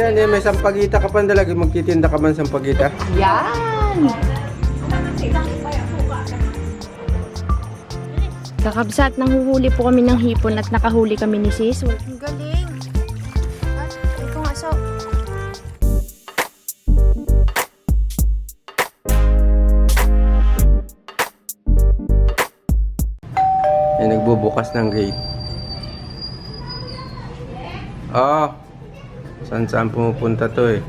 Yan, may sampagita ka pa lagi. Magtitinda ka man sampagita. Yan! Kakabsat, nanghuhuli po kami ng hipon at nakahuli kami ni sis. Ang galing! Ikaw nga, so... Yan, nagbubukas ng gate. Saan pumupunta to eh.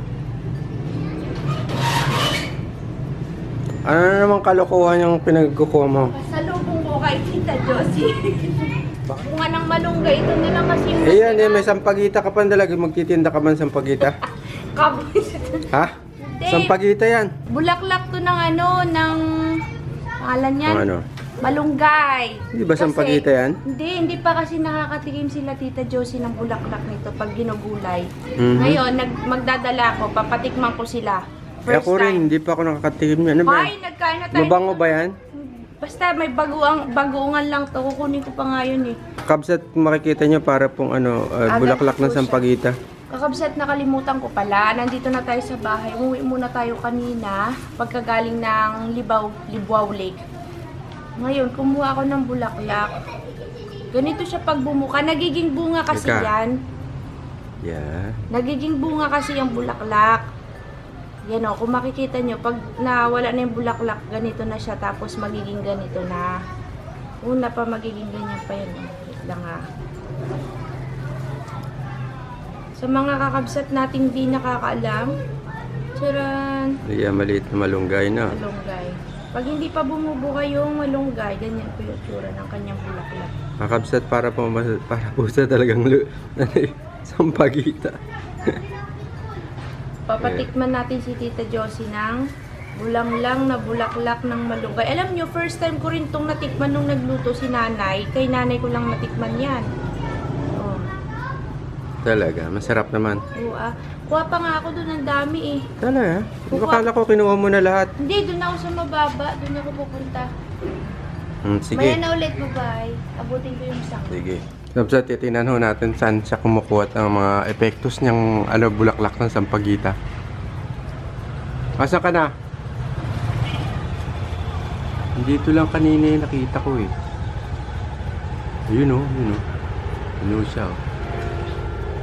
Ano na naman kalokohan yung pinagkukuha mo? Pasalubong ko kay Tita Josie. Bunga ng malunggay, ito nila kasi yung... Yan, may sampagita ka pa lagi. Magtitinda ka man sampagita. Ha? Hindi. Sampagita yan. Bulaklak to ng ng... Pangalan yan? Ano? Malunggay. Hindi ba Kasi- sampagita yan? Hindi pa kasi nakakatikim sila Tita Josie ng bulaklak nito pag ginugulay. Mhm. Ngayon, magdadala ako, papatikman ko sila. Kaya ako rin, hindi pa ako nakakatikim yan. Ano ba Ay, yan? nagkain na tayo. Mabango ba yan? Basta may bagoongan lang to. Kukunin ko pa nga yun eh. Kabsat, makikita nyo para pong bulaklak ng po siya. sampagita. Kakabsat, nakalimutan ko pala. Nandito na tayo sa bahay. Umuwi muna tayo kanina. Pagkagaling ng Libwaw Lake. Ngayon, kumuha ako ng bulaklak. Ganito siya pag bumuka. Nagiging bunga kasi Teka. yan. Yeah. Nagiging bunga kasi yung bulaklak. Yan o, kung makikita nyo, pag nawala na yung bulaklak, ganito na siya. Tapos magiging ganito na. Una pa magiging ganyan pa yan. Wait lang ha. Sa mga kakabsat nating di nakakaalam, charan, Yeah, maliit na malunggay na. malunggay. Pag hindi pa bumubuka yung malunggay, ganyan po yung tsura ng kanyang bulaklak. Kakabsat para po sa talagang sampagita. Papatikman natin si Tita Josie ng bulanglang na bulaklak ng malunggay. Alam nyo, first time ko rin itong natikman nung nagluto si nanay. Kay nanay ko lang natikman yan. Oh. Talaga, masarap naman. Oo, kuha pa nga ako doon ng dami eh. Talaga? Akala ko kinuha mo na lahat. Hindi, doon ako sa mababa. Doon ako pupunta. Sige. Maya na ulit, bye-bye. Abutin ko yung isang. Sige. Kabsat, titinan ho natin saan siya kumukuha ng mga epektos niyang bulaklak ng sampagita. Asa ka na? Dito lang kanina yung nakita ko eh. Ayun oh, yun oh. Ano siya oh.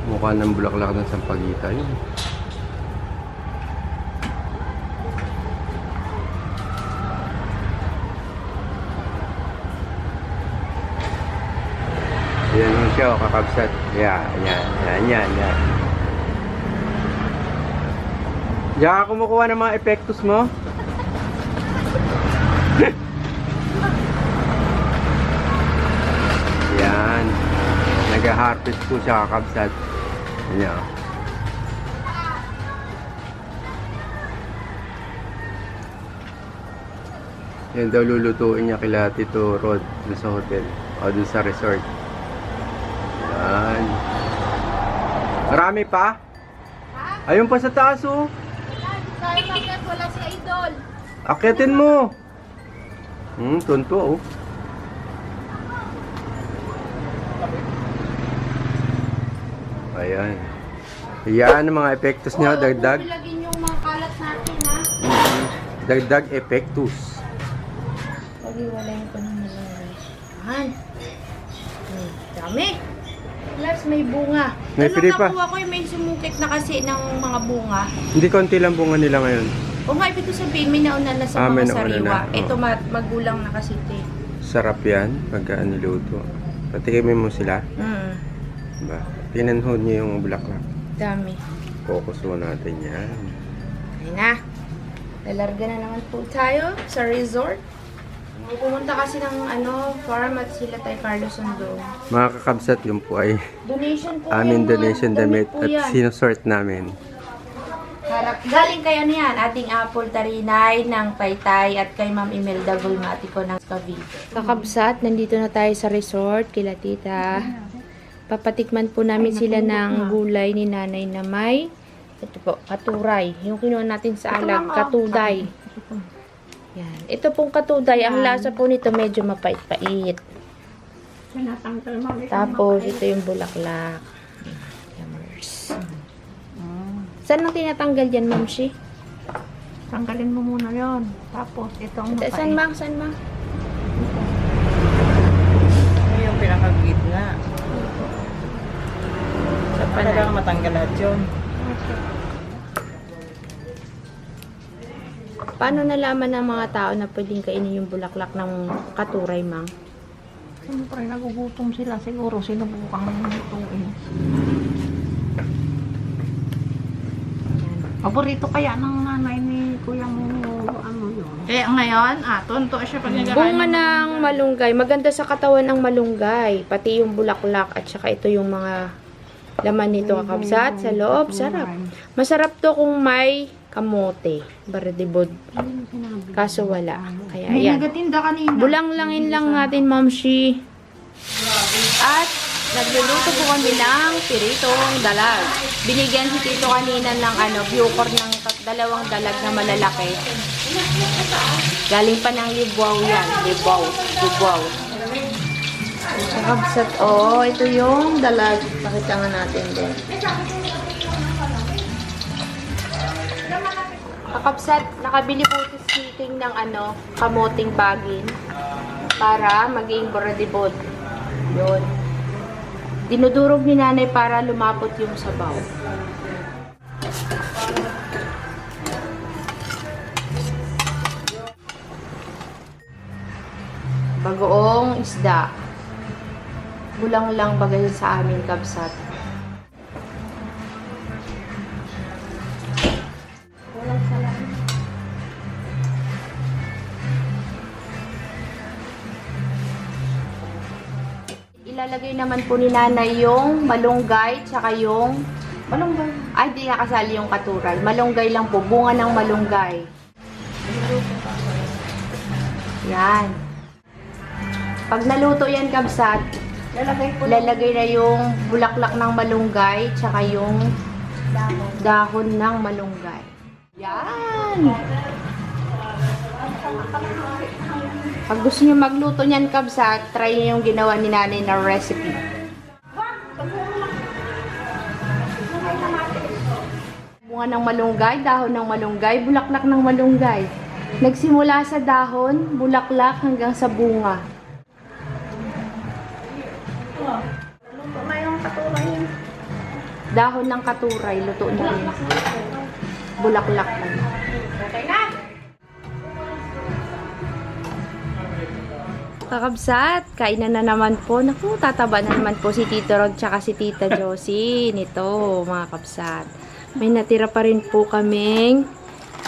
Mukha ng bulaklak ng sampagita yun. Yan yung siya, oh, kakabsat. Yan. Diyan ka kumukuha ng mga epektos mo? Yan. Nag-harvest po siya, kakabsat. Yan. Yan daw lulutuin niya kila Tito Rod doon sa hotel o doon sa resort. Yan. Marami pa? Ayun pa sa taas oh. Wala si Idol. Akyatin mo. Tunto oh. Ayan. Yan ang mga epektos niya, dagdag. Ilagin yung mga kalat natin ha. Dagdag epektus. Pag-iwalayin ko ng malunggay. Yan. Dami. Plus, may bunga. May Ano free pa. nakuha ko yung may sumukit na kasi ng mga bunga. Hindi konti lang bunga nila ngayon. O nga, ibig ko sabihin, may nauna na sa May mga nauna sariwa. na, oo. Ito, magulang na kasi ito eh. Sarap yan pagka niluto. Patikimin mo sila. Diba? Tinanhod niyo yung bulaklak. Dami. Focus mo natin yan. Ayun na. Lalarga na naman po tayo sa resort. Pumunta kasi ng farm at sila tayo Carlos Sundo. Mga kakabsat, yun po ay Donation po aming yan, donation damit po at yan. sinusort namin. Galing kayo niyan, ating apple tarinay ng Taytay at kay Ma'am Imelda Gulmatiko ng Cavite. Kakabsat, nandito na tayo sa resort kila tita. Papatikman po namin sila ng gulay ni nanay na may ito po, katuray. Yung kinuha natin sa alag, katuday. Yan. Ito pong katuday, ang lasa po nito medyo mapait-pait. Tapos, ito yung bulaklak. Yummers. Saan ang tinatanggal yan, Ma'am Shi? Tanggalin mo muna yon. Tapos, itong Saan, Ma'am? Saan, Ma'am? Ito yung pinakagitna. Sa talagang matanggal lahat yun. Paano nalaman ng mga tao na pwedeng kainin yung bulaklak ng katuray, Ma'am? Siyempre, nagugutom sila. Siguro, sinubukang lutuin. Paborito kaya ng nanay ni Kuya mo, ano yun? Eh, ngayon, tonto siya pag Bunga ng malunggay. Maganda sa katawan ng malunggay. Pati yung bulaklak at saka ito yung mga laman nito, kakabsat. Sa loob, sarap. Masarap to kung may kamote. Baradibod. Kaso wala. Kaya May yan. nagatinda kanina. Bulang-langin lang natin, Ma'am Shi. At nagluluto po kami ng piritong dalag. Binigyan si Tito kanina ng bucor ng 2 dalag na malalaki. Galing pa ng Libwaw yan. Libwaw. Kakabsat, ito yung dalag. Pakita nga natin din. Kakabsat, nakabili po si King ng kamoting bagin para maging boradibod. Yun. Dinudurog ni nanay para lumapot yung sabaw. Bagoong isda. Bulang lang bagay sa amin, kabsat. Ilalagay naman po ni nanay yung malunggay, tsaka yung malunggay. Ay, di nakasali yung katural. Malunggay lang po, bunga ng malunggay. Yan. Pag naluto yan, kabsat, lalagay na yung bulaklak ng malunggay, tsaka yung dahon ng malunggay. Yan! Pag gusto niyo magluto niyan, kabsat, try niyo yung ginawa ni nanay na recipe. Bunga ng malunggay, dahon ng malunggay, bulaklak ng malunggay. Nagsimula sa dahon, bulaklak hanggang sa bunga. Dahon ng katuray, luto na rin. Bulaklak na. Okay na! Kakabsat, kainan na naman po. Naku, tataba na naman po si Tito Rod tsaka si Tita Josie nito, mga kabsat. May natira pa rin po kaming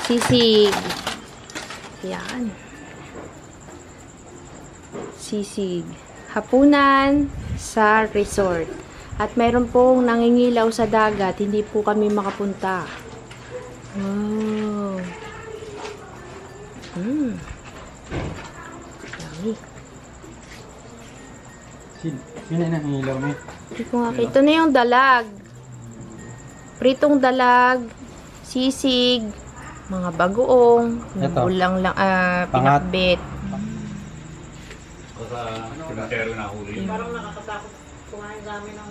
sisig. Yan. Sisig. Hapunan sa resort. At mayroon pong nangingilaw sa dagat. Hindi po kami makapunta. Oh. Yummy. Sino na hilaw mo? Hindi ko nga. Ito na yung dalag. Pritong dalag, sisig, mga bagoong, Ito. bulang lang, pinakbit. O sa cemetery na huli. Parang nakakatakot kumain namin ng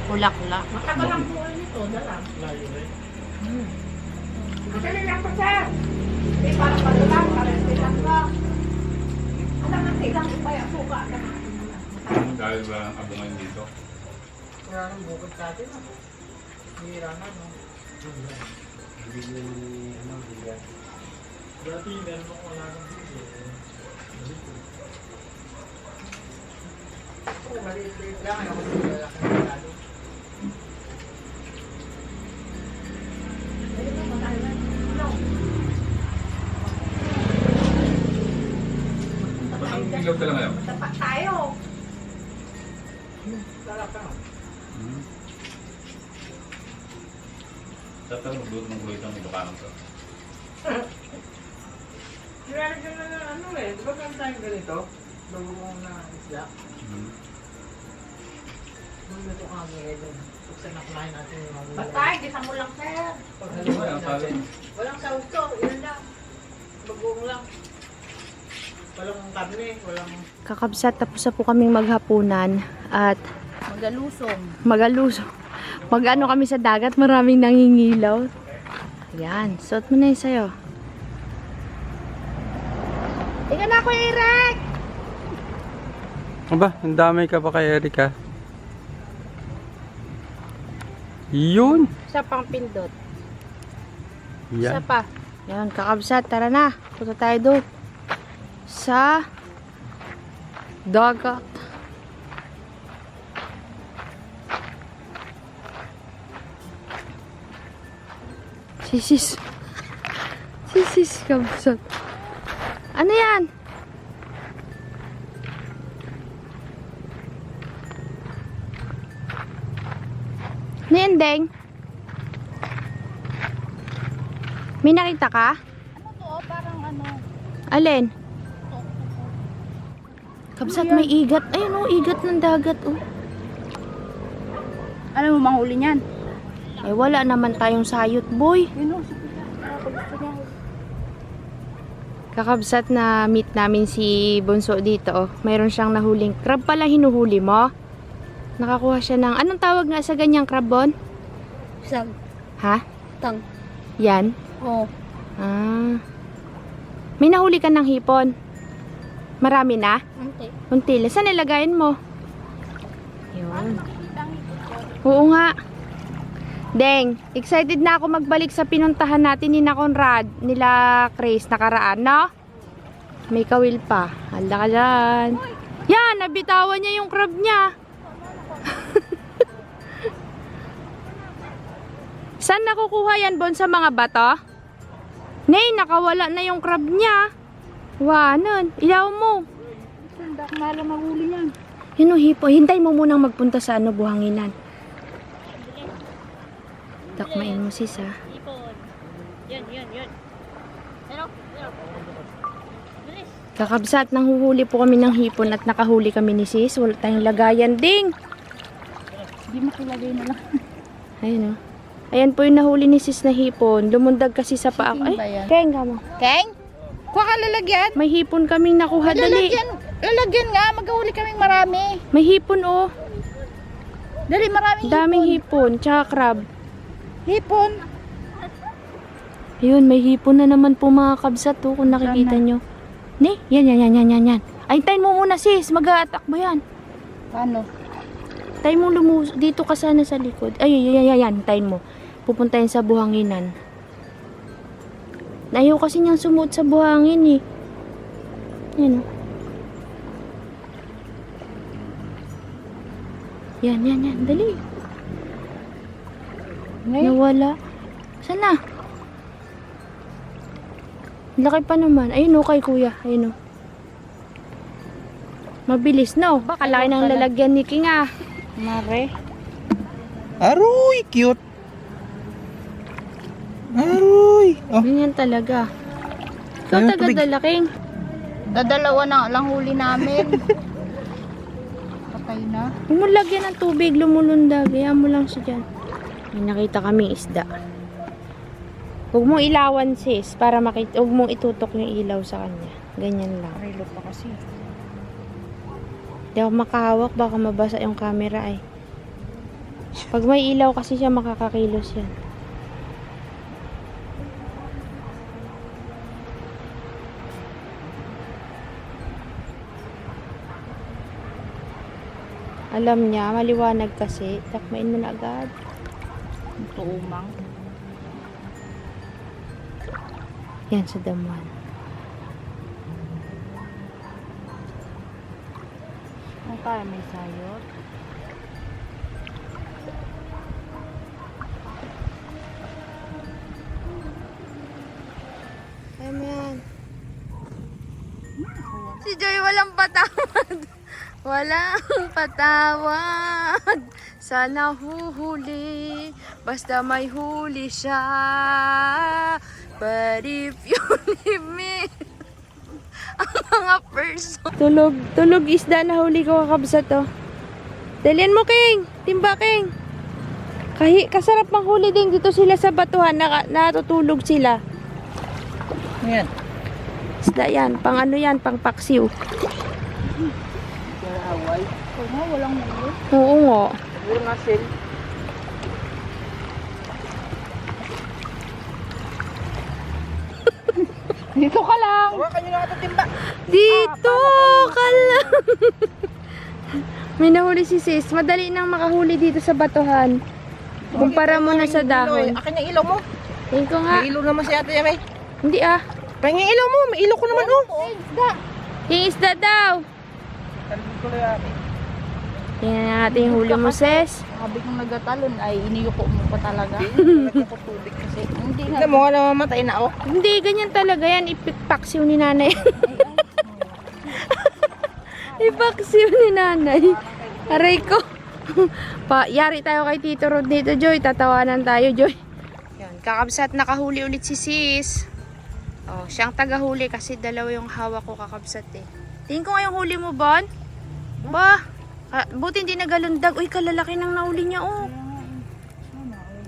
Bulaklak. Matagal ang buhay nito, dalang. Kasi lang pa siya. Hindi parang padalang, parang silang ka. Alam na silang pa yung suka. Dahil ba ang abungan dito? Wala nang bukod sa atin. Hira na, no? Dati, meron ako wala nang bukod. Maliit-liit lang. Ayaw ko sa lalaki ng lalo. Ba't ang ilaw talaga ngayon? Tapat tayo. Sarap ka. Dapat ang magluto ng gulo itong Ilocano to. Nilalagyan na ng di ba kami tayong ganito? Bagong na isda. Magluto kami doon. Pag sanaklahin natin yung mga Patay, gisa mo lang, sir. Ay, ang sabi. walang sauto, yun lang. Bagong lang. Walang karne, walang... Kakabsat, tapos na po kaming maghapunan at Magalusong. Magalusong. Mag-ano kami sa dagat, maraming nangingilaw. Yan, suot mo na yun sa'yo. Tingnan na ako, Eric! Aba, ang damay ka pa kay Erika. Yun! Isa pang pindot. Isa Yan. pa. Yan, kakabsat. Tara na. Punta tayo doon. Sa dagat. Sisis. Sisis, kabsat. Ano yan? Nendeng. May nakita ka? Ano to? Parang ano? Alin? Kabsat, may igat. Ayun oh, igat ng dagat oh. Ano mo mahuli niyan? Ay wala naman tayong sayot, boy. Yun o, sige na. Gusto niya. Kakabsat na meet namin si Bunso dito oh. Mayroon siyang nahuling crab pala hinuhuli mo. Nakakuha siya ng anong tawag nga sa ganyang crab, Bon? Sag. Ha? Tang. Yan. Oo. Ah. May nahuli ka ng hipon. Marami na? Ante. Unti. Saan nilagayin mo? Yun. Oo nga. Deng, excited na ako magbalik sa pinuntahan natin ni na Conrad, nila Chris, nakaraan, no? May kawil pa. Hala ka dyan. Yan, nabitawan niya yung crab niya. Saan nakukuha yan, Bon? Sa mga bato? Nay, nakawala na yung crab niya. Wanan, ilaw mo. Hindi ako malam mahuli niyan. Yun o, hipo. Hintay mo munang magpunta sa ano, buhanginan. Takmain mo sis ha. Yun. Kakabsat, nanghuhuli po kami ng hipon at nakahuli kami ni sis. Wala tayong lagayan ding. Hindi makilagay na lang. Ayun o. Ayan po yung nahuli ni sis na hipon. Lumundag kasi sa paa. Chicken ba Ay, yan? Keng ka mo. Keng? Kuha ka lalagyan? May hipon kaming nakuha. Dali. Lalagyan nga. Maghahuli kaming marami. May hipon o. Dali, maraming Daming hipon. Tsaka crab. hipon. Ayun, may hipon na naman po mga kabsat o. Kung nakikita nyo. Ne? Yan. Ay, tayo mo muna sis. Mag-a-attack ba yan? Paano? Tayo mo dito ka sana sa likod. Ay, yan. Tayo mo. Pupuntahin sa buhanginan. Ayaw kasi niyang sumuot sa buhangin eh. Yan o. Yan. Dali. Nawala. Saan na? Laki pa naman. Ayun o kay kuya. Ayun o. Mabilis no. Baka laki ng lalagyan ni King ah. Mare. Aroy, cute. Aroy. Oh, Ganyan talaga. Ikaw Ayun, taga-dala, King. Dadalawa na lang huli namin. Patay na. Huwag mo lagyan ng tubig, lumulundag. Hayaan mo lang siya dyan. May nakita kami isda. Huwag mong ilawan sis, para makita. Huwag mong itutok yung ilaw sa kanya. Ganyan lang. Relo pa kasi. Hindi ako makahawak, baka mabasa yung camera ay. Pag may ilaw kasi siya, makakakilos yan. Alam niya, maliwanag kasi. Takmain mo na agad. Tuumang. Yan sa damuhan. Ang kaya may sayot. Kaya mo yan. Si Joy walang patawad. Walang patawad. Sana huhuli. Basta may huli siya. But if you leave me, ang mga person. Tulog isda na huli ko kakabsat to. Dalian mo, King. Timba, King. Kasarap manghuli din dito sila sa batuhan. Natutulog sila. Ayan. Isda yan. Pang ano yan? Pang paksiw. Away. Oo nga, walang huli. Oo nga. Siguro nga sale. Dito ka lang. Hawakan nyo na ito timba. Dito ka lang. May nahuli si sis. Madali nang makahuli dito sa batuhan. Kumpara mo na sa dahon. Akin yung ilaw mo. Tingin ko nga. May ilaw naman si ate Yamay. Hindi ah. Pahingin yung ilaw mo. May ilaw ko naman oh. Yung isda daw. Talbog ko lang ate. Tingnan natin yung huli mo sis. Sabi kong nagatalon ay iniyuko mo pa talaga. Nagkakatubig kasi. Hindi nga. Tignan mo nga namamatay na oh. Hindi, ganyan talaga yan. Ipikpaksiw ni nanay. Ipakisiw ni nanay. Aray ko. Yari tayo kay Tito Rod dito, Joy. Tatawanan tayo, Joy. Yan, kakabsat nakahuli ulit si sis. Oh, siyang tagahuli kasi dalawa yung hawak ko kakabsat eh. Tingin ko nga yung huli mo, Bon. Ba, buti hindi nagalundag. Uy, kalalaki ng nahuli niya, oh.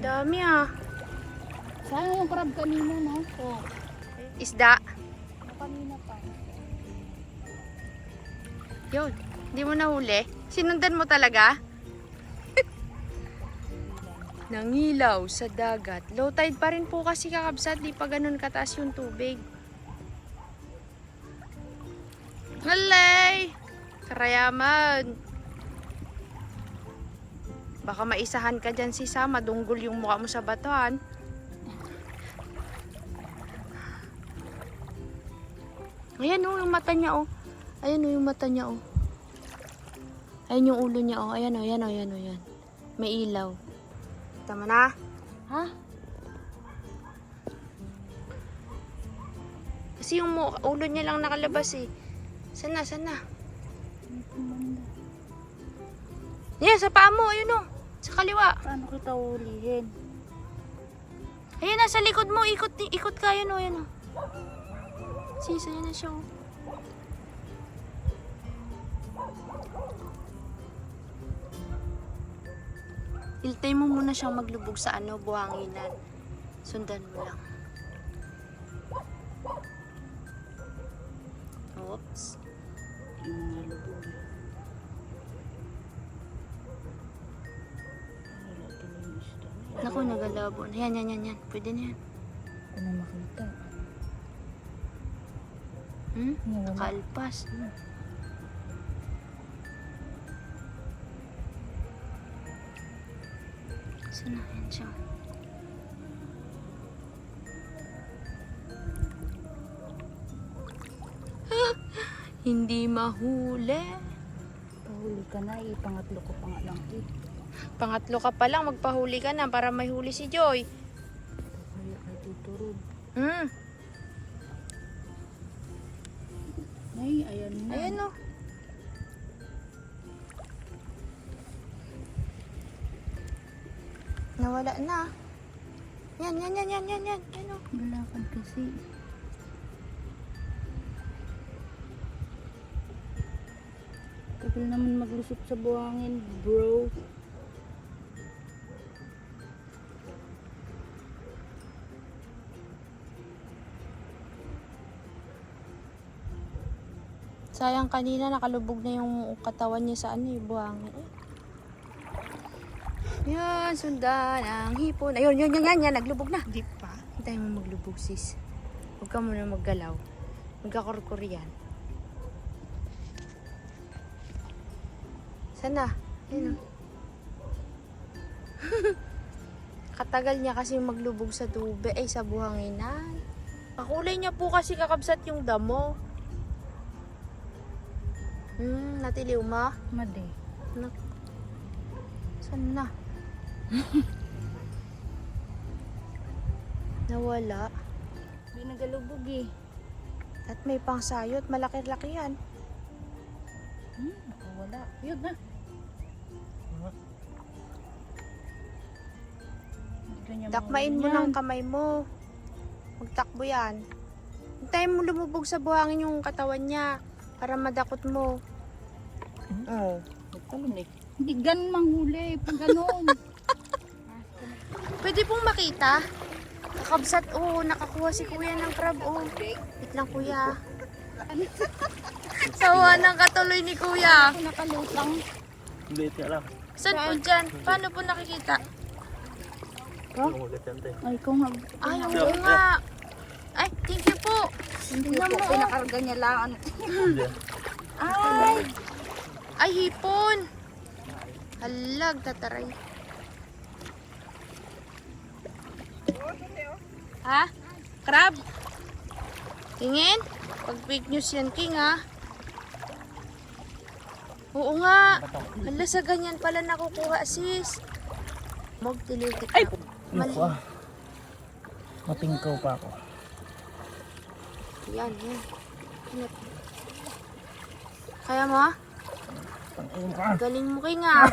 Dami ah. Sayang yung crab kanina, no? Oo. Isda. Kanina pa. Yun, hindi mo nahuli. Sinundan mo talaga? Nangilaw sa dagat. Low tide pa rin po kasi kakabsat. Di pa ganun kataas yung tubig. Halay! Karayaman! Baka maisahan ka dyan si Sam. Madunggol yung mukha mo sa batuhan. Ayan o, yung mata niya o. Ayan o, yung mata niya o. Ayan yung ulo niya o. Ayan o, ayan o, ayan o, ayan. May ilaw. Tama na. Ha? Kasi yung ulo niya lang nakalabas eh. Sana, sana. Yan, sa paa mo. Ayun o. Sa kaliwa. Paano kita ulihin? Ayan na, sa likod mo. Ikot, ikot ka. Ayan o, ayan o. Sis, ayan na siya o. Iltay mo muna siyang maglubog sa buhanginan. Sundan mo lang. Oops. Naku, nagalabo. Yan, yan, yan, yan. Pwede na yan. Ano makita? Hmm? Nakalpas. Saan na? Yan siya. Hindi mahuli. Pahuli ka na, ipangatlo ko pa nga lang eh. Pangatlo ka pa lang, magpahuli ka na para may huli si Joy. Pahuli kay Tito Rod. Hmm. Ay, ayan na. Ayan o. Nawala na. Yan, yan, yan, yan, yan, yan. Yan o. Galakad kasi. Tagal naman maglusot sa buhangin, bro. Sayang kanina nakalubog na yung katawan niya sa buhangin. Yan, sundan ang hipon. Ayun, yan, yan, yan, yan. Naglubog na. Di pa. Hintayin mo maglubog, sis. Huwag ka muna maggalaw. Magkakurkur yan. Sana? Ayun o. Katagal niya kasi maglubog sa tubig. Ay, sa buhanginan. Pakulay niya po kasi kakabsat yung damo. Natiliw ma? Madi. Saan na? Nawala. Hindi nagalubog eh. At may pangsayot. Malaki-laki yan. Nakawala. Yun na. Dakmain mo ng kamay mo. Magtakbo yan. Hintayin mo lumubog sa buhangin yung katawan niya. Para madakot mo. Oo. Nagtalon eh. Hindi ganun manghuli. Pag ganun. Pwede pong makita. Kakabsat. Oo, nakakuha si kuya ng crab. Oo. Wait lang kuya. Sawa ng katuloy ni kuya. Nakalutang. Hindi lang. Saan po dyan? Paano po nakikita? Ay, kung Ay, oo nga. Ay, thank you po. hindi po pinakarga niya lang. Ay! Ay, hipon! Halag, tataray. Ha? Crab? Tingin? Pag fake news yan, King, ha? Oo nga. Hala, sa ganyan pala nakukuha, sis. Magtilitik ka. Mali. Matingkaw pa ako. Yan, yan. Ingat. Kaya mo, ha? Galing mo, King, ha?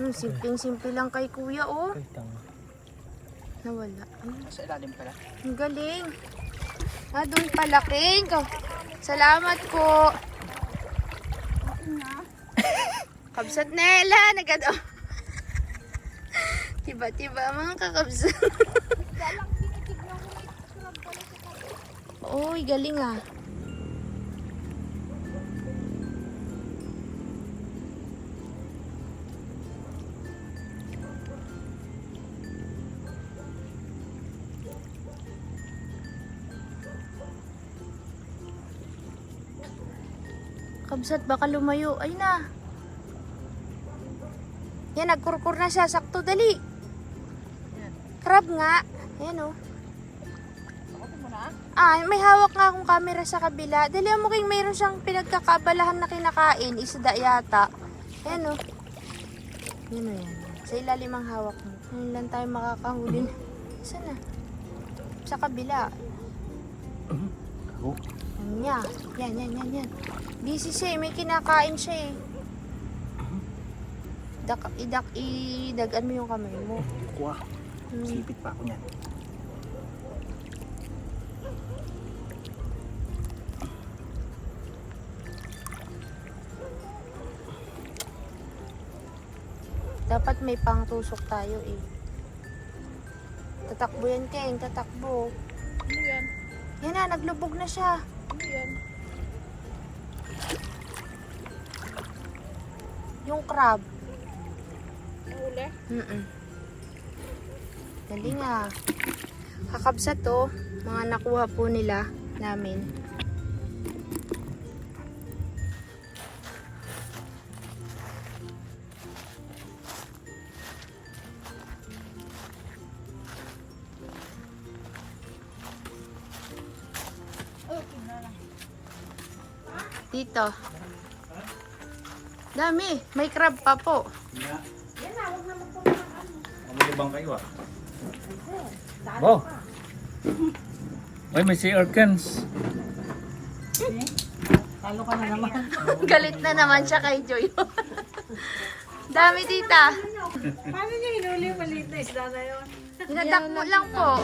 Simpleng-simple lang kay kuya, oh. Nawala. Sa ilalim pala. Ang galing. Doon pala, King. Salamat po. Kabsat Nela. Nagado. Tiba-tiba mga kakabsat. Uy, galing ah. Kabsat, baka lumayo. Ay na. Yan, nagkurkur na siya. Sakto, dali. Crab nga. Ayan, oh. May hawak nga akong camera sa kabila. Dali mo, King, mayroon siyang pinagkakabalahan na kinakain. Isda yata. Ayan, oh. Yan, oh, yan. Sa ilalim ang hawak mo. Ngayon lang tayo makakahuli. Saan na? Sa kabila. Yan, yan. Busy siya eh. May kinakain siya eh. Idagan mo yung kamay mo. Kuha. Sipit pa ako niyan. Dapat may pangtusok tayo eh. Tatakbo yan, King. Tatakbo. Ano yan? Yan na, naglubog na siya. Ano yan? Yung crab. Nahuli? Dali nga. Kakabsat to. Mga nakuha po nila namin. Dito. Dami. May crab pa po. Mamulibang kayo ah. Bo! Ay, may sea orcans. Galit na naman siya kay Joy. Dami, tita. Paano niya hinuli yung maliit na isda na yun? Dinadakmo lang po.